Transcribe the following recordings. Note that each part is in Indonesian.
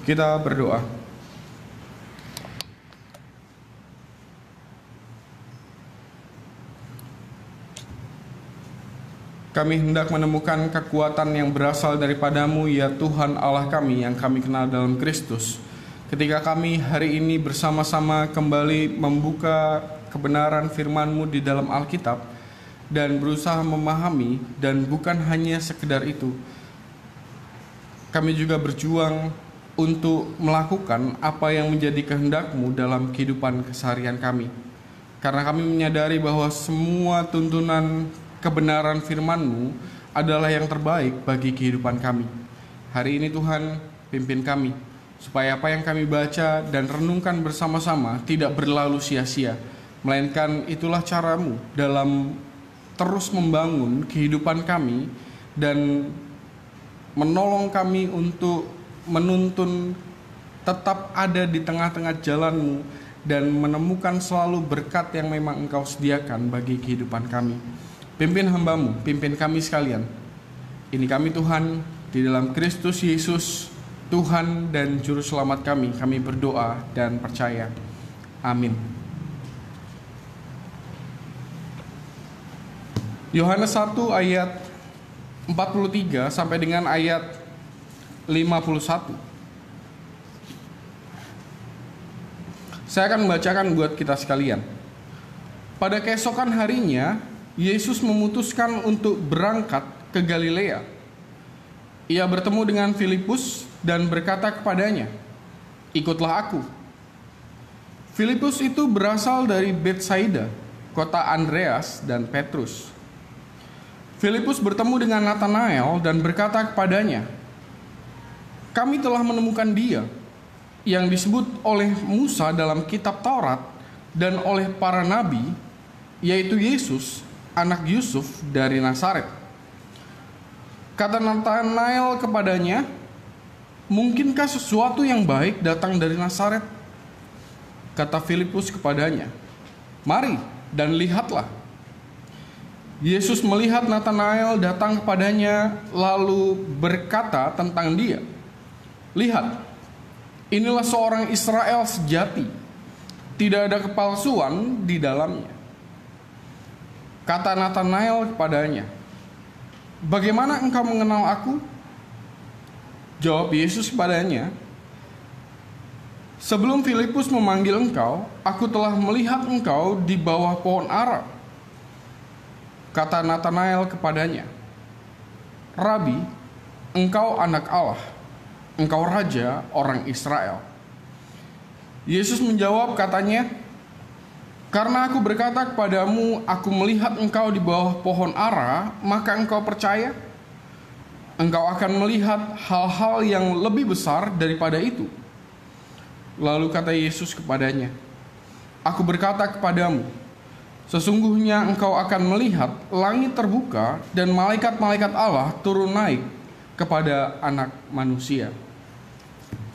Kita berdoa. Kami hendak menemukan kekuatan yang berasal daripadamu, ya Tuhan Allah kami yang kami kenal dalam Kristus. Ketika kami hari ini bersama-sama kembali membuka kebenaran firman-Mu di dalam Alkitab dan berusaha memahami, dan bukan hanya sekedar itu, kami juga berjuang untuk melakukan apa yang menjadi kehendak-Mu dalam kehidupan keseharian kami. Karena kami menyadari bahwa semua tuntunan kebenaran firman-Mu adalah yang terbaik bagi kehidupan kami. Hari ini Tuhan, pimpin kami, supaya apa yang kami baca dan renungkan bersama-sama tidak berlalu sia-sia, melainkan itulah cara-Mu dalam terus membangun kehidupan kami dan menolong kami untuk menuntun tetap ada di tengah-tengah jalan-Mu dan menemukan selalu berkat yang memang Engkau sediakan bagi kehidupan kami. Pimpin hamba-Mu, pimpin kami sekalian. Ini kami Tuhan, di dalam Kristus Yesus, Tuhan dan Juru Selamat kami berdoa dan percaya. Amin. Yohanes 1 ayat 43 sampai dengan ayat 51. Saya akan membacakan buat kita sekalian. Pada keesokan harinya, Yesus memutuskan untuk berangkat ke Galilea. Ia bertemu dengan Filipus dan berkata kepadanya, "Ikutlah aku." Filipus itu berasal dari Betsaida, kota Andreas dan Petrus. Filipus bertemu dengan Natanael dan berkata kepadanya, "Kami telah menemukan Dia yang disebut oleh Musa dalam kitab Taurat dan oleh para nabi, yaitu Yesus, anak Yusuf dari Nazaret." Kata Natanael kepadanya, "Mungkinkah sesuatu yang baik datang dari Nazaret?" Kata Filipus kepadanya, "Mari dan lihatlah." Yesus melihat Natanael datang kepadanya, lalu berkata tentang dia, "Lihat, inilah seorang Israel sejati, tidak ada kepalsuan di dalamnya." Kata Natanael kepadanya, "Bagaimana engkau mengenal aku?" Jawab Yesus kepadanya, "Sebelum Filipus memanggil engkau, aku telah melihat engkau di bawah pohon ara." Kata Natanael kepadanya, "Rabi, engkau anak Allah, engkau raja orang Israel." Yesus menjawab katanya, "Karena aku berkata kepadamu, aku melihat engkau di bawah pohon ara, maka engkau percaya? Engkau akan melihat hal-hal yang lebih besar daripada itu." Lalu kata Yesus kepadanya, "Aku berkata kepadamu, sesungguhnya engkau akan melihat langit terbuka dan malaikat-malaikat Allah turun naik kepada Anak Manusia."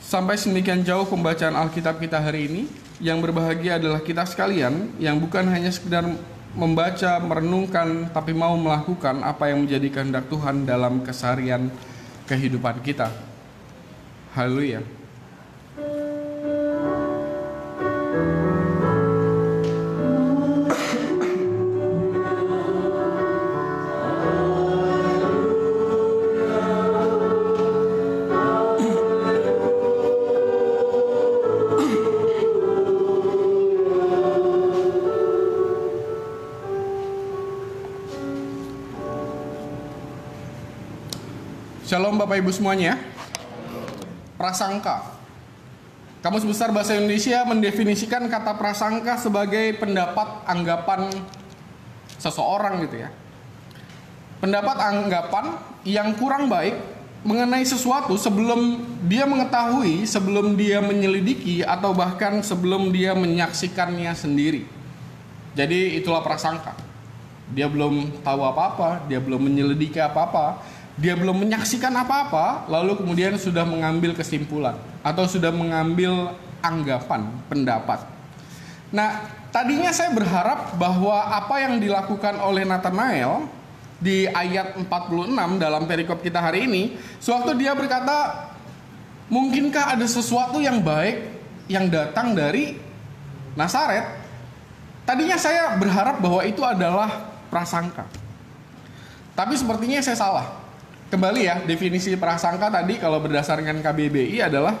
Sampai sedemikian jauh pembacaan Alkitab kita hari ini. Yang berbahagia adalah kita sekalian yang bukan hanya sekedar membaca, merenungkan, tapi mau melakukan apa yang menjadi kehendak Tuhan dalam keseharian kehidupan kita. Haleluya. Shalom Bapak Ibu semuanya. Prasangka. Kamus Besar Bahasa Indonesia mendefinisikan kata prasangka sebagai pendapat anggapan seseorang gitu ya. Pendapat anggapan yang kurang baik mengenai sesuatu sebelum dia mengetahui, sebelum dia menyelidiki, atau bahkan sebelum dia menyaksikannya sendiri. Jadi itulah prasangka. Dia belum tahu apa-apa, dia belum menyelidiki apa-apa, dia belum menyaksikan apa-apa, lalu kemudian sudah mengambil kesimpulan atau sudah mengambil anggapan, pendapat. Nah, tadinya saya berharap bahwa apa yang dilakukan oleh Natanael di ayat 46 dalam perikop kita hari ini, sewaktu dia berkata, Mungkinkah ada sesuatu yang baik yang datang dari Nazaret? Tadinya saya berharap bahwa itu adalah prasangka. Tapi sepertinya saya salah. Kembali ya, definisi prasangka tadi kalau berdasarkan KBBI adalah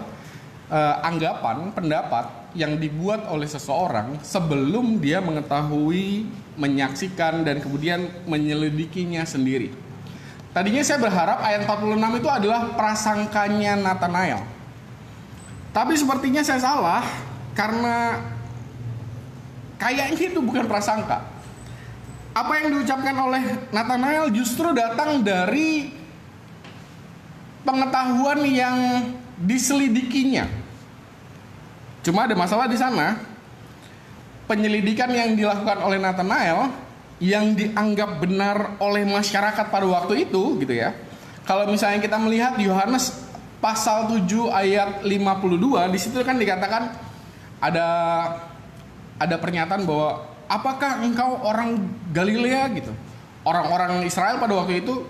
anggapan, pendapat yang dibuat oleh seseorang sebelum dia mengetahui, menyaksikan, dan kemudian menyelidikinya sendiri. Tadinya saya berharap ayat 46 itu adalah prasangkanya Nathanael. Tapi sepertinya saya salah karena kayaknya itu bukan prasangka. Apa yang diucapkan oleh Nathanael justru datang dari pengetahuan yang diselidikinya. Cuma ada masalah di sana. Penyelidikan yang dilakukan oleh Nathanael yang dianggap benar oleh masyarakat pada waktu itu gitu ya. Kalau misalnya kita melihat Yohanes pasal 7 ayat 52, di situ kan dikatakan ada pernyataan bahwa apakah engkau orang Galilea gitu. Orang-orang Israel pada waktu itu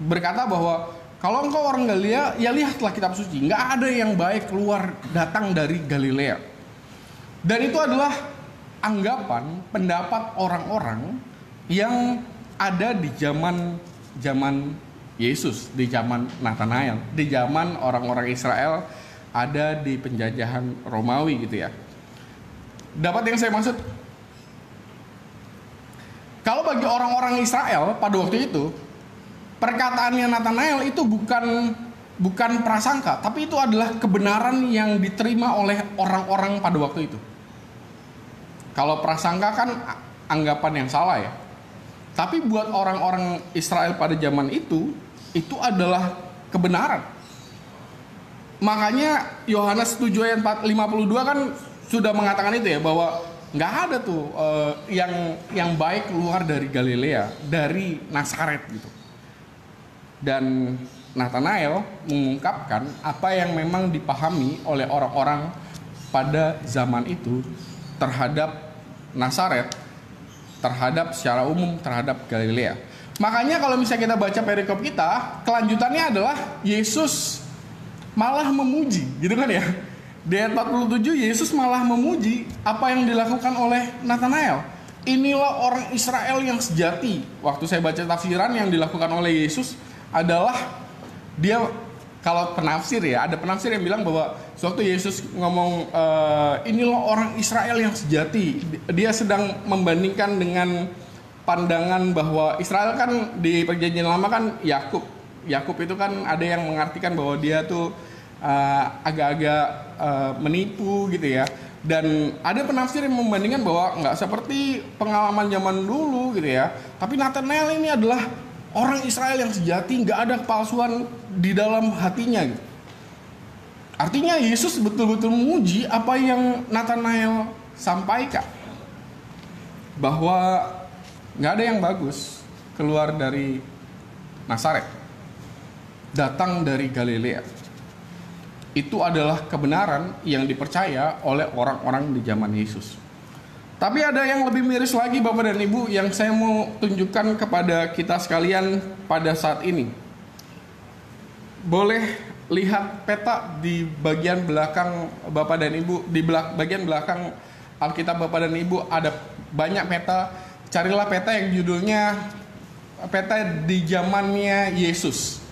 berkata bahwa kalau engkau orang Galilea, ya lihatlah kitab suci. Nggak ada yang baik keluar datang dari Galilea. Dan itu adalah anggapan, pendapat orang-orang yang ada di zaman Yesus, di zaman Nathanael, di zaman orang-orang Israel ada di penjajahan Romawi gitu ya. Dapat yang saya maksud? Kalau bagi orang-orang Israel pada waktu itu, perkataannya Nathanael itu bukan prasangka, tapi itu adalah kebenaran yang diterima oleh orang-orang pada waktu itu. Kalau prasangka kan anggapan yang salah ya. Tapi buat orang-orang Israel pada zaman itu adalah kebenaran. Makanya Yohanes 7 ayat 52 kan sudah mengatakan itu ya, bahwa nggak ada tuh yang baik keluar dari Galilea, dari Nazaret gitu. Dan Nathanael mengungkapkan apa yang memang dipahami oleh orang-orang pada zaman itu terhadap Nazaret, terhadap secara umum terhadap Galilea. Makanya kalau misalnya kita baca perikop kita, kelanjutannya adalah Yesus malah memuji, gitu kan ya. Di ayat 47 Yesus malah memuji apa yang dilakukan oleh Nathanael. Inilah orang Israel yang sejati. Waktu saya baca tafsiran yang dilakukan oleh Yesus adalah dia, kalau penafsir ya, ada penafsir yang bilang bahwa sewaktu Yesus ngomong inilah orang Israel yang sejati, dia sedang membandingkan dengan pandangan bahwa Israel kan di perjanjian lama kan Yakub itu kan ada yang mengartikan bahwa dia tuh agak-agak menipu gitu ya. Dan ada penafsir yang membandingkan bahwa nggak seperti pengalaman zaman dulu gitu ya. Tapi Nathanael ini adalah orang Israel yang sejati, nggak ada kepalsuan di dalam hatinya gitu. Artinya Yesus betul-betul memuji apa yang Nathanael sampaikan, bahwa nggak ada yang bagus keluar dari Nazaret, datang dari Galilea. Itu adalah kebenaran yang dipercaya oleh orang-orang di zaman Yesus. Tapi ada yang lebih miris lagi Bapak dan Ibu yang saya mau tunjukkan kepada kita sekalian pada saat ini. Boleh lihat peta di bagian belakang Bapak dan Ibu, di bagian belakang Alkitab Bapak dan Ibu ada banyak peta. Carilah peta yang judulnya peta di zamannya Yesus.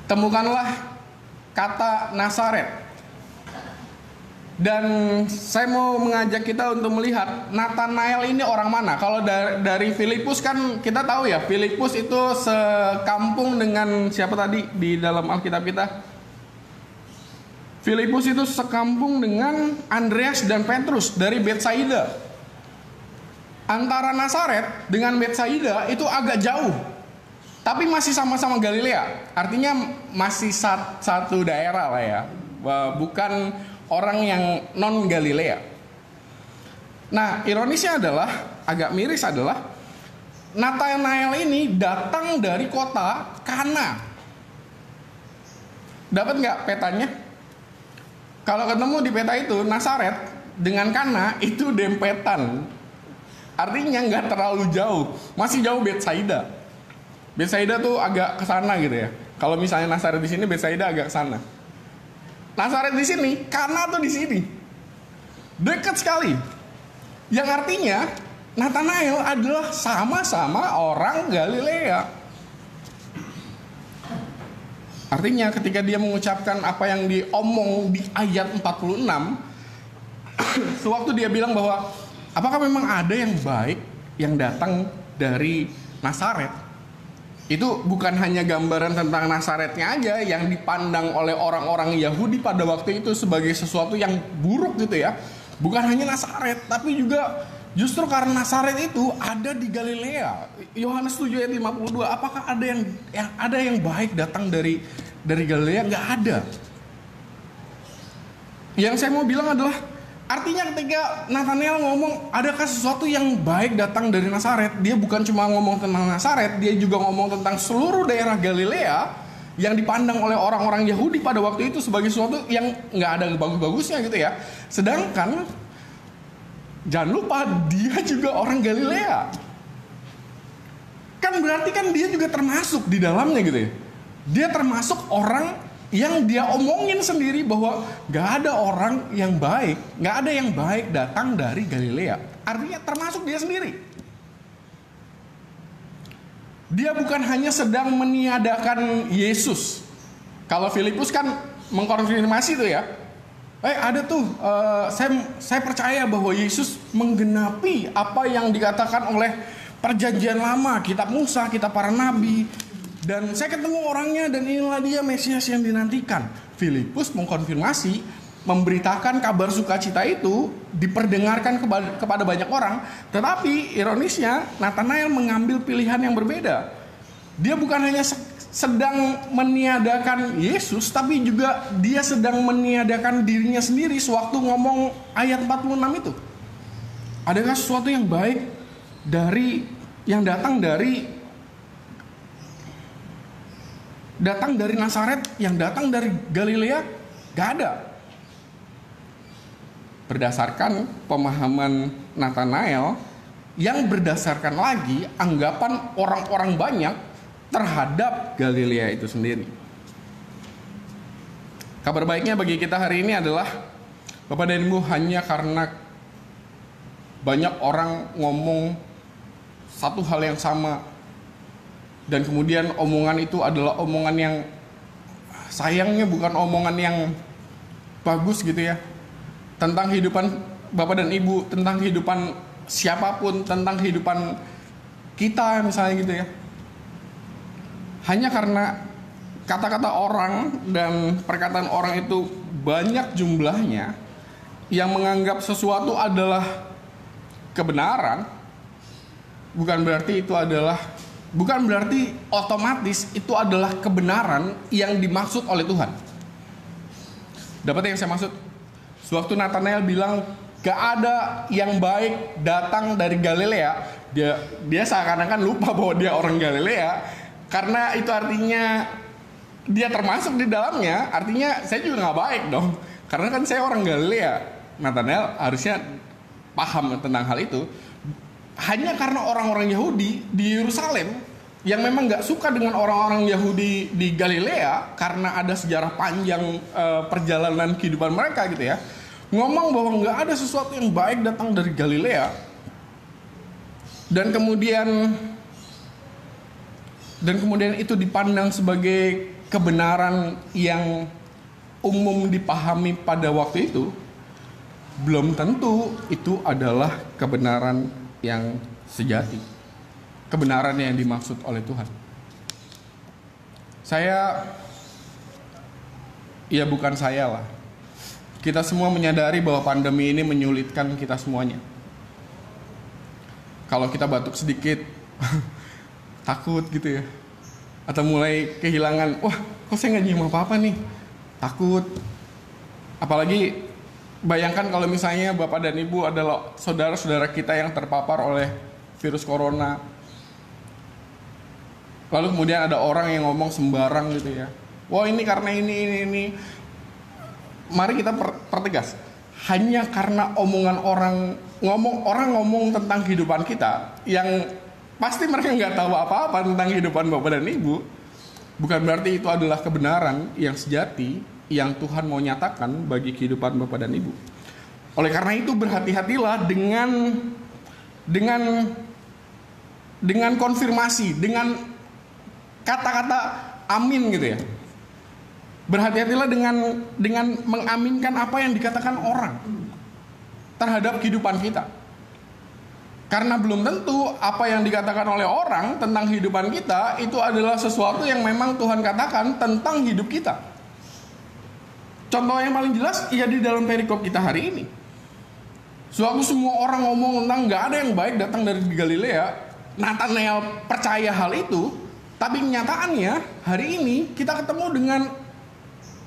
Temukanlah kata Nazaret. Dan saya mau mengajak kita untuk melihat Nathanael ini orang mana. Kalau dari Filipus kan kita tahu ya, Filipus itu sekampung dengan siapa tadi di dalam Alkitab kita? Filipus itu sekampung dengan Andreas dan Petrus dari Betsaida. Antara Nazaret dengan Betsaida itu agak jauh, tapi masih sama-sama Galilea. Artinya masih satu daerah lah ya, bukan orang yang non Galilea. Nah, ironisnya adalah, agak miris adalah Nathanael ini datang dari kota Kana. Dapat nggak petanya? Kalau ketemu di peta itu Nazaret dengan Kana itu dempetan. Artinya nggak terlalu jauh, masih jauh Betsaida. Betsaida tuh agak ke sana gitu ya. Kalau misalnya Nazaret di sini, Betsaida agak ke sana. Nazaret di sini, Kana tuh di sini. Dekat sekali. Yang artinya Nathanael adalah sama-sama orang Galilea. Artinya ketika dia mengucapkan apa yang diomong di ayat 46, sewaktu dia bilang bahwa apakah memang ada yang baik yang datang dari Nazaret? Itu bukan hanya gambaran tentang Nazaretnya aja yang dipandang oleh orang-orang Yahudi pada waktu itu sebagai sesuatu yang buruk gitu ya. Bukan hanya Nazaret, tapi juga justru karena Nazaret itu ada di Galilea. Yohanes 7 ayat 52, apakah ada yang baik datang dari Galilea? Nggak ada. Yang saya mau bilang adalah artinya ketika Nathanael ngomong adakah sesuatu yang baik datang dari Nazaret, dia bukan cuma ngomong tentang Nazaret, dia juga ngomong tentang seluruh daerah Galilea yang dipandang oleh orang-orang Yahudi pada waktu itu sebagai sesuatu yang nggak ada bagus-bagusnya gitu ya. Sedangkan jangan lupa dia juga orang Galilea. Kan berarti kan dia juga termasuk di dalamnya gitu ya. Dia termasuk orang yang dia omongin sendiri bahwa gak ada orang yang baik, gak ada yang baik datang dari Galilea. Artinya termasuk dia sendiri. Dia bukan hanya sedang meniadakan Yesus. Kalau Filipus kan mengkonfirmasi tuh ya. Ada tuh, saya percaya bahwa Yesus menggenapi apa yang dikatakan oleh perjanjian lama, kitab Musa, kitab para nabi. Dan saya ketemu orangnya dan inilah dia Mesias yang dinantikan. Filipus mengkonfirmasi, memberitakan kabar sukacita itu, diperdengarkan kepada banyak orang. Tetapi ironisnya Nathanael mengambil pilihan yang berbeda. Dia bukan hanya sedang meniadakan Yesus, tapi juga dia sedang meniadakan dirinya sendiri sewaktu ngomong ayat 46 itu. Adakah sesuatu yang baik yang datang dari Nazaret, yang datang dari Galilea? Gak ada. Berdasarkan pemahaman Nathanael, yang berdasarkan lagi anggapan orang-orang banyak terhadap Galilea itu sendiri. Kabar baiknya bagi kita hari ini adalah Bapak dan Ibu, hanya karena banyak orang ngomong satu hal yang sama dan kemudian omongan itu adalah omongan yang sayangnya bukan omongan yang bagus gitu ya, tentang kehidupan Bapak dan Ibu, tentang kehidupan siapapun, tentang kehidupan kita misalnya gitu ya. Hanya karena kata-kata orang dan perkataan orang itu banyak jumlahnya yang menganggap sesuatu adalah kebenaran, bukan berarti otomatis itu adalah kebenaran yang dimaksud oleh Tuhan. Dapat yang saya maksud? Sewaktu Nathanael bilang gak ada yang baik datang dari Galilea, dia seakan-akan lupa bahwa dia orang Galilea. Karena itu artinya dia termasuk di dalamnya, artinya saya juga gak baik dong. Karena kan saya orang Galilea. Nathanael harusnya paham tentang hal itu. Hanya karena orang-orang Yahudi di Yerusalem yang memang gak suka dengan orang-orang Yahudi di Galilea, karena ada sejarah panjang perjalanan kehidupan mereka gitu ya, ngomong bahwa gak ada sesuatu yang baik datang dari Galilea. Dan kemudian itu dipandang sebagai kebenaran yang umum dipahami pada waktu itu. Belum tentu itu adalah kebenaran yang sejati, kebenaran yang dimaksud oleh Tuhan. Bukan saya lah. Kita semua menyadari bahwa pandemi ini menyulitkan kita semuanya. Kalau kita batuk sedikit, takut gitu ya. Atau mulai kehilangan, wah kok saya gak nyium apa-apa nih, takut. Apalagi bayangkan kalau misalnya Bapak dan Ibu adalah saudara-saudara kita yang terpapar oleh virus corona. Lalu kemudian ada orang yang ngomong sembarang gitu ya. Wah ini karena ini. Mari kita pertegas. Hanya karena omongan orang ngomong tentang kehidupan kita, yang pasti mereka nggak tahu apa-apa tentang kehidupan Bapak dan Ibu, bukan berarti itu adalah kebenaran yang sejati yang Tuhan mau nyatakan bagi kehidupan Bapak dan Ibu. Oleh karena itu berhati-hatilah dengan konfirmasi, dengan kata-kata amin gitu ya. Berhati-hatilah dengan mengaminkan apa yang dikatakan orang terhadap kehidupan kita. Karena belum tentu apa yang dikatakan oleh orang tentang kehidupan kita itu adalah sesuatu yang memang Tuhan katakan tentang hidup kita. Contoh yang paling jelas ya di dalam perikop kita hari ini. Sewaktu semua orang ngomong tentang gak ada yang baik datang dari Galilea, Nathanael percaya hal itu, tapi kenyataannya hari ini kita ketemu dengan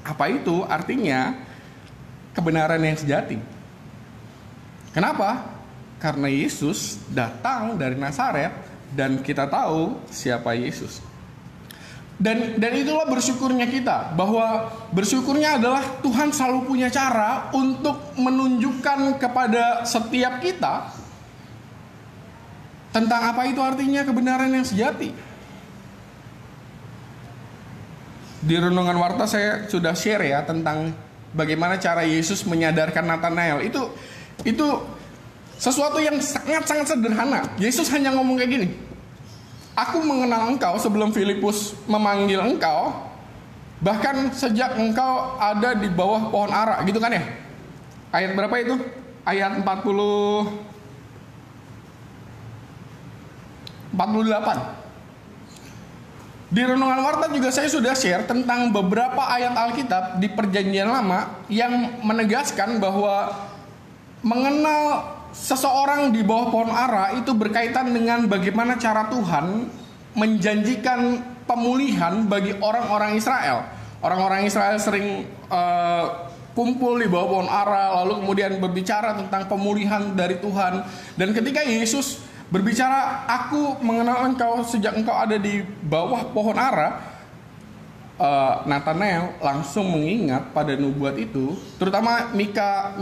apa itu artinya kebenaran yang sejati. Kenapa? Karena Yesus datang dari Nazaret dan kita tahu siapa Yesus. Dan itulah bersyukurnya kita, bahwa bersyukurnya adalah Tuhan selalu punya cara untuk menunjukkan kepada setiap kita tentang apa itu artinya kebenaran yang sejati. Di Renungan Warta saya sudah share ya tentang bagaimana cara Yesus menyadarkan Nathanael. Itu sesuatu yang sangat-sangat sederhana. Yesus hanya ngomong kayak gini. Aku mengenal engkau sebelum Filipus memanggil engkau. Bahkan sejak engkau ada di bawah pohon ara. Gitu kan ya? Ayat berapa itu? Ayat 48. Di Renungan Warta juga saya sudah share tentang beberapa ayat Alkitab di Perjanjian Lama yang menegaskan bahwa mengenal seseorang di bawah pohon ara itu berkaitan dengan bagaimana cara Tuhan menjanjikan pemulihan bagi orang-orang Israel. Orang-orang Israel sering kumpul di bawah pohon ara, lalu kemudian berbicara tentang pemulihan dari Tuhan. Dan ketika Yesus berbicara, aku mengenal engkau sejak engkau ada di bawah pohon ara, Nathanael langsung mengingat pada nubuat itu, terutama Mika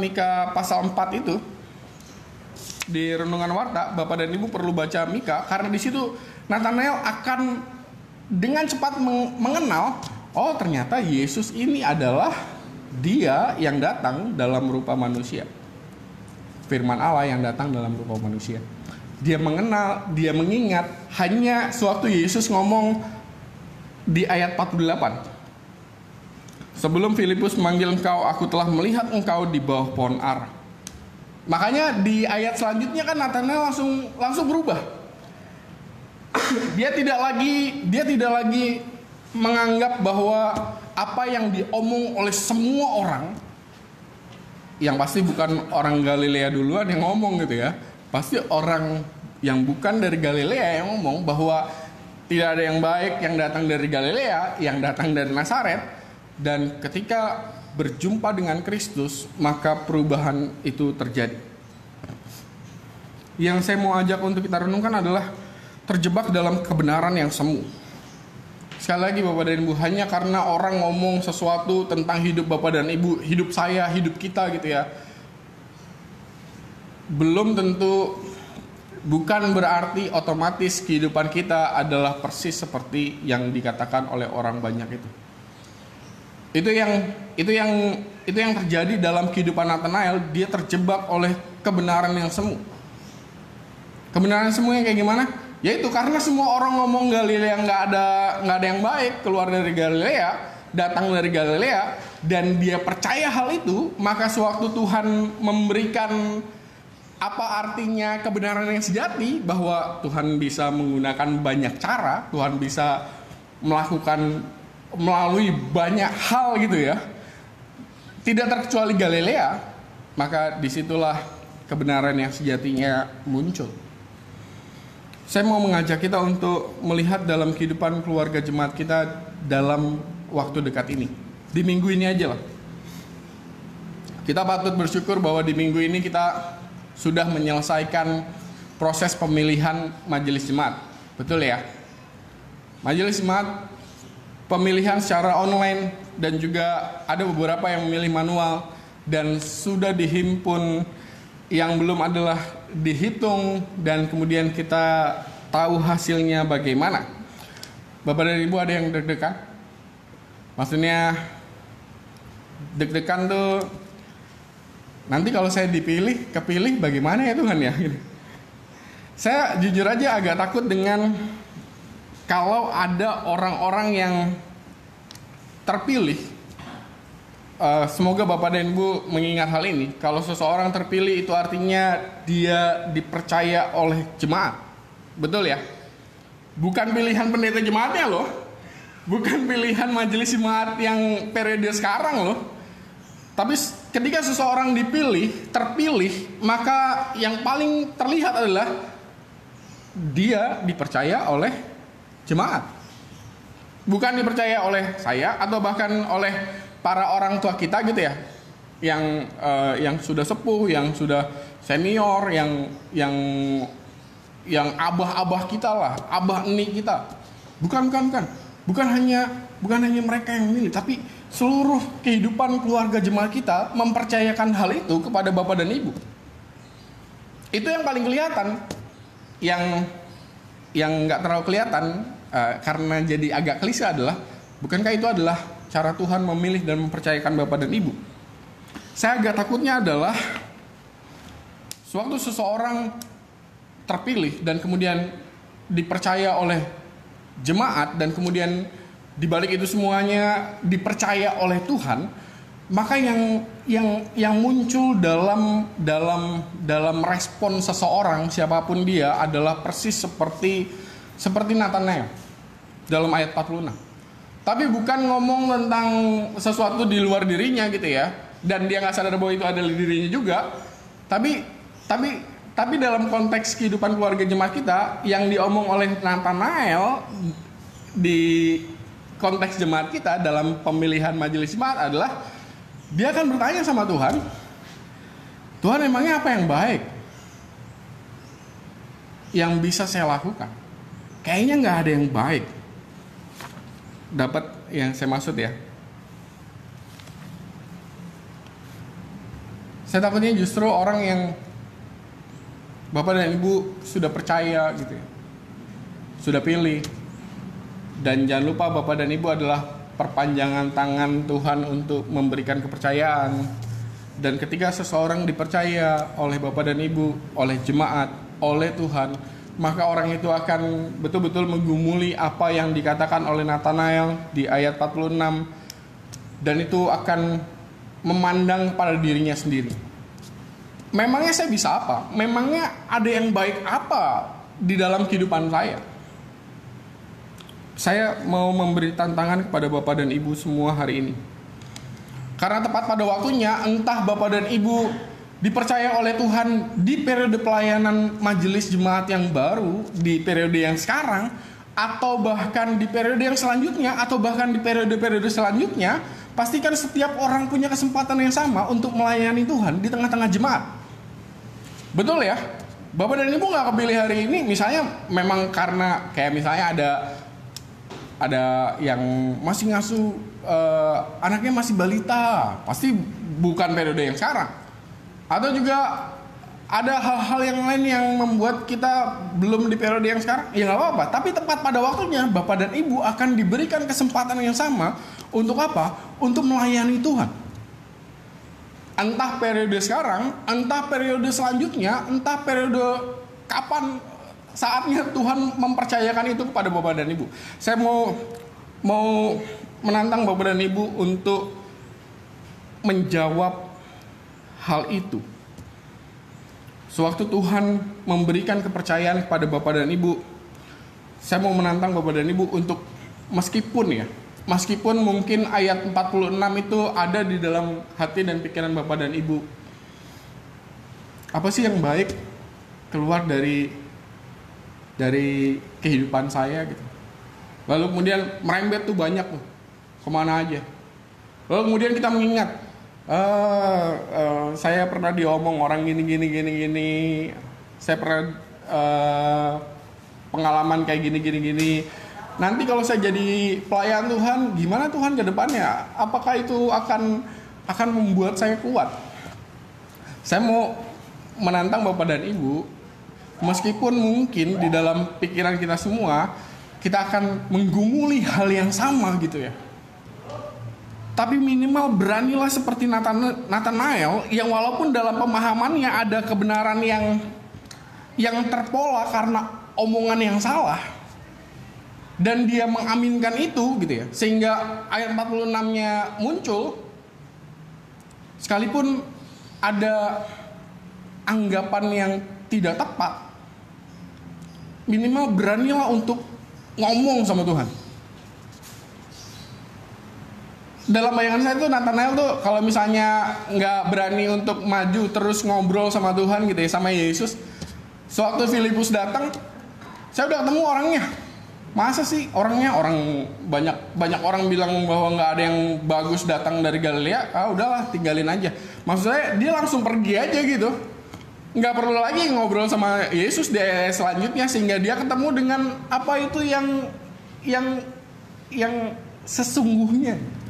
pasal 4 itu. Di Renungan Warta, Bapak dan Ibu perlu baca Mika, karena di situ Nathanael akan dengan cepat mengenal, oh ternyata Yesus ini adalah Dia yang datang dalam rupa manusia. Firman Allah yang datang dalam rupa manusia. Dia mengenal, dia mengingat, hanya sewaktu Yesus ngomong di ayat 48. Sebelum Filipus memanggil engkau, aku telah melihat engkau di bawah pohon ara. Makanya di ayat selanjutnya kan Nathanael langsung berubah. Dia tidak lagi menganggap bahwa apa yang diomong oleh semua orang, yang pasti bukan orang Galilea duluan yang ngomong gitu ya, pasti orang yang bukan dari Galilea yang ngomong bahwa tidak ada yang baik yang datang dari Galilea, yang datang dari Nazaret. Dan ketika berjumpa dengan Kristus, maka perubahan itu terjadi. Yang saya mau ajak untuk kita renungkan adalah terjebak dalam kebenaran yang semu. Sekali lagi Bapak dan Ibu, hanya karena orang ngomong sesuatu tentang hidup Bapak dan Ibu, hidup saya, hidup kita gitu ya, belum tentu, bukan berarti otomatis kehidupan kita adalah persis seperti yang dikatakan oleh orang banyak itu. Itu yang terjadi dalam kehidupan Nathanael. Dia terjebak oleh kebenaran yang semu. Kebenaran semu yang kayak gimana? Yaitu karena semua orang ngomong Galilea nggak ada yang baik, keluar dari Galilea, datang dari Galilea, dan dia percaya hal itu, maka sewaktu Tuhan memberikan apa artinya kebenaran yang sejati, bahwa Tuhan bisa menggunakan banyak cara, Tuhan bisa melakukan melalui banyak hal gitu ya, tidak terkecuali Galilea, maka disitulah kebenaran yang sejatinya muncul. Saya mau mengajak kita untuk melihat dalam kehidupan keluarga jemaat kita dalam waktu dekat ini. Di minggu ini aja lah. Kita patut bersyukur bahwa di minggu ini kita sudah menyelesaikan proses pemilihan majelis jemaat. Betul ya? Majelis jemaat pemilihan secara online, dan juga ada beberapa yang memilih manual, dan sudah dihimpun, yang belum adalah dihitung, dan kemudian kita tahu hasilnya bagaimana. Bapak dan Ibu, ada yang deg-degan? Maksudnya deg-degan tuh, nanti kalau saya kepilih bagaimana ya Tuhan ya? Gitu. Saya jujur aja agak takut dengan kalau ada orang-orang yang terpilih. Semoga Bapak dan Ibu mengingat hal ini. Kalau seseorang terpilih itu artinya dia dipercaya oleh jemaat. Betul ya? Bukan pilihan pendeta jemaatnya loh. Bukan pilihan majelis jemaat yang periode sekarang loh. Tapi ketika seseorang terpilih, maka yang paling terlihat adalah dia dipercaya oleh jemaat. Bukan dipercaya oleh saya atau bahkan oleh para orang tua kita gitu ya. Yang sudah sepuh, yang sudah senior, yang abah-abah kita lah, abah eni kita. Bukan. Bukan hanya mereka yang memilih, tapi seluruh kehidupan keluarga jemaat kita mempercayakan hal itu kepada Bapak dan Ibu. Itu yang paling kelihatan. Yang nggak terlalu kelihatan karena jadi agak klise adalah, bukankah itu adalah cara Tuhan memilih dan mempercayakan Bapak dan Ibu? Saya agak takutnya adalah sewaktu seseorang terpilih dan kemudian dipercaya oleh jemaat dan kemudian dibalik itu semuanya dipercaya oleh Tuhan, maka yang muncul dalam respon seseorang siapapun dia adalah persis seperti Nathanael dalam ayat 46. Tapi bukan ngomong tentang sesuatu di luar dirinya gitu ya, dan dia nggak sadar bahwa itu ada di dirinya juga. Tapi dalam konteks kehidupan keluarga jemaat kita, yang diomong oleh Nathanael di konteks jemaat kita dalam pemilihan majelis jemaat adalah dia akan bertanya sama Tuhan, Tuhan emangnya apa yang baik yang bisa saya lakukan? Kayaknya nggak ada yang baik. Dapat yang saya maksud ya? Saya takutnya justru orang yang Bapak dan Ibu sudah percaya gitu ya, sudah pilih, dan jangan lupa Bapak dan Ibu adalah perpanjangan tangan Tuhan untuk memberikan kepercayaan. Dan ketika seseorang dipercaya oleh Bapak dan Ibu, oleh jemaat, oleh Tuhan, maka orang itu akan betul-betul menggumuli apa yang dikatakan oleh Nathanael di ayat 46, dan itu akan memandang pada dirinya sendiri. Memangnya saya bisa apa? Memangnya ada yang baik apa di dalam kehidupan saya? Saya mau memberi tantangan kepada Bapak dan Ibu semua hari ini. Karena tepat pada waktunya, entah Bapak dan Ibu dipercaya oleh Tuhan di periode pelayanan majelis jemaat yang baru, di periode yang sekarang, atau bahkan di periode yang selanjutnya, atau bahkan di periode-periode selanjutnya, pastikan setiap orang punya kesempatan yang sama untuk melayani Tuhan di tengah-tengah jemaat. Betul ya? Bapak dan Ibu gak kepilih hari ini misalnya memang karena kayak misalnya ada yang masih ngasuh anaknya masih balita, pasti bukan periode yang sekarang. Atau juga ada hal-hal yang lain yang membuat kita belum di periode yang sekarang, ya gak apa-apa. Tapi tepat pada waktunya Bapak dan Ibu akan diberikan kesempatan yang sama. Untuk apa? Untuk melayani Tuhan. Entah periode sekarang, entah periode selanjutnya, entah periode kapan saatnya Tuhan mempercayakan itu kepada Bapak dan Ibu. Saya mau menantang Bapak dan Ibu untuk menjawab hal itu. Sewaktu Tuhan memberikan kepercayaan kepada Bapak dan Ibu, saya mau menantang Bapak dan Ibu untuk meskipun mungkin ayat 46 itu ada di dalam hati dan pikiran Bapak dan Ibu. Apa sih yang baik keluar dari kehidupan saya gitu. Lalu kemudian merembet tuh banyak tuh, kemana aja. Lalu kemudian kita mengingat, saya pernah diomong orang gini. Saya pernah pengalaman kayak gini. Nanti kalau saya jadi pelayan Tuhan, gimana Tuhan ke depannya? Apakah itu akan membuat saya kuat? Saya mau menantang Bapak dan Ibu, meskipun mungkin di dalam pikiran kita semua, kita akan menggumuli hal yang sama gitu ya. Tapi minimal beranilah seperti Nathanael yang walaupun dalam pemahamannya ada kebenaran yang terpola karena omongan yang salah, dan dia mengaminkan itu gitu ya. Sehingga ayat 46-nya muncul, sekalipun ada anggapan yang tidak tepat, minimal beranilah untuk ngomong sama Tuhan. Dalam bayangan saya tuh Nathanael tuh kalau misalnya nggak berani untuk maju terus ngobrol sama Tuhan gitu ya, sama Yesus. Sewaktu Filipus datang, saya udah ketemu orangnya. Masa sih orangnya, orang banyak orang bilang bahwa nggak ada yang bagus datang dari Galilea. Udahlah tinggalin aja. Maksudnya dia langsung pergi aja gitu. Nggak perlu lagi ngobrol sama Yesus di selanjutnya, sehingga dia ketemu dengan apa itu yang sesungguhnya.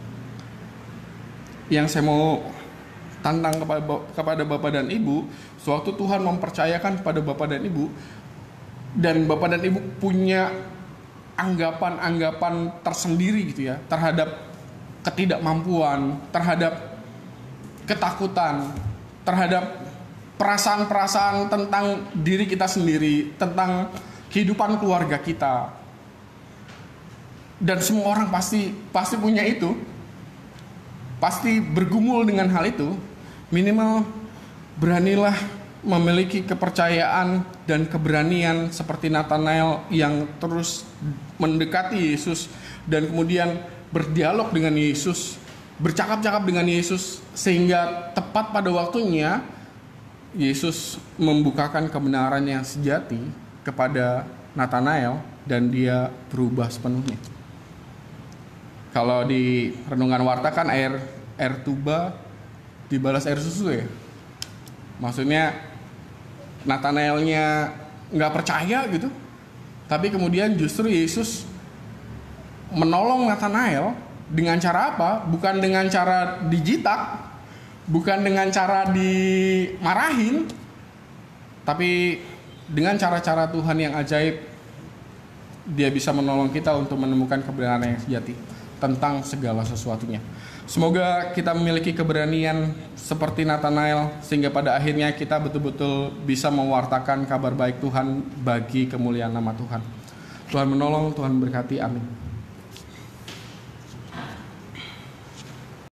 Yang saya mau tantang kepada Bapak dan Ibu, sewaktu Tuhan mempercayakan kepada Bapak dan Ibu, dan Bapak dan Ibu punya anggapan-anggapan tersendiri gitu ya, terhadap ketidakmampuan, terhadap ketakutan, terhadap perasaan-perasaan tentang diri kita sendiri, tentang kehidupan keluarga kita. Dan semua orang pasti punya itu. Pasti bergumul dengan hal itu. Minimal beranilah memiliki kepercayaan dan keberanian seperti Nathanael yang terus mendekati Yesus dan kemudian berdialog dengan Yesus, bercakap-cakap dengan Yesus, sehingga tepat pada waktunya Yesus membukakan kebenaran yang sejati kepada Nathanael dan dia berubah sepenuhnya. Kalau di renungan warta kan air tuba dibalas air susu ya. Maksudnya Nathanaelnya nggak percaya gitu, tapi kemudian justru Yesus menolong Nathanael dengan cara apa? Bukan dengan cara dijitak, bukan dengan cara dimarahin, tapi dengan cara-cara Tuhan yang ajaib. Dia bisa menolong kita untuk menemukan kebenaran yang sejati tentang segala sesuatunya. Semoga kita memiliki keberanian seperti Nathanael, sehingga pada akhirnya kita betul-betul bisa mewartakan kabar baik Tuhan bagi kemuliaan nama Tuhan. Tuhan menolong, Tuhan berkati, amin.